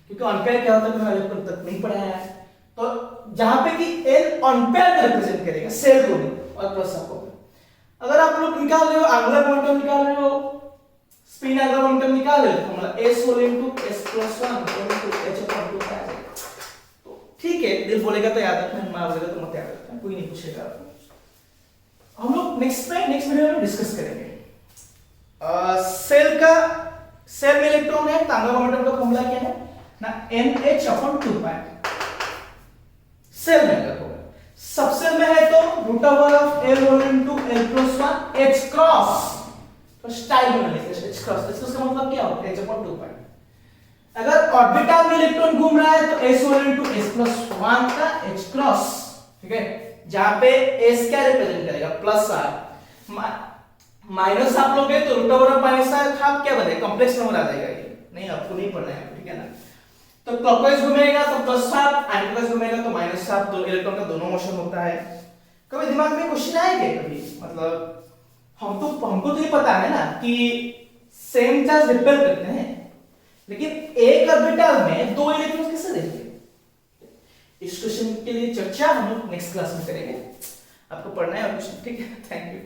क्योंकि अनपेयर क्या होता है मैंने अभी तक नहीं पढ़ाया है। तो जहां पे कि n अनपेयर को रिप्रेजेंट करेगा, सेल को नहीं, और प्लस हाफ होगा। अगर आप लोग निकाल रहे हो एंगुलर मोमेंटम, निकाल रहे हो स्पिन एंगुलर मोमेंटम, निकाल रहे हो formula s whole into s plus 1 into h upon 2 का आएगा। ठीक है, दिल बोलेगा तो याद रखना, मां बोलेगा तो मत याद रखना, कोई नहीं पूछेगा आपको। हम लोग नेक्स्ट वीडियो में डिस्कस करेंगे सेल में इलेक्ट्रॉन है, तो एंगुलर मोमेंटम का फॉर्मूला क्या है ना, nh अपॉन 2 पाई। सेल में अगर होगा, सबसेल में है तो root over of l whole into l plus 1 h cross, तो स्टाइल में लिखते हैं h क्रॉस, इसका मतलब क्या होता है h अपॉन 2 पाई। अगर ऑर्बिटल में इलेक्ट्रॉन घूम रहा है तो s whole into s plus 1 का h क्रॉस। ठीक है, जहां पे s क्या रिप्रेजेंट करेगा, प्लस r, माइनस आप लोगे तो root over of minus r आप क्या बनेगा, कॉम्प्लेक्स नंबर आ जाएगा, ये नहीं आपको नहीं पढ़ना है, ठीक है ना। तो क्लॉकवाइज घूमेगा तो प्लस हाफ, एंटी क्लॉकवाइज घूमेगा तो माइनस हाफ, तो इलेक्ट्रॉन का दोनों मोशन होता है। कभी दिमाग में क्वेश्चन आएगा कभी, मतलब हमको तो ये पता है ना कि सेम चार्ज रिपेल करते हैं, लेकिन एक ऑर्बिटल में 2 इलेक्ट्रॉन्स कैसे रहेंगे, इस क्वेश्चन के लिए चर्चा हम लोग नेक्स्ट क्लास में करेंगे। आपको पढ़ना है और कुछ, ठीक है, थैंक यू।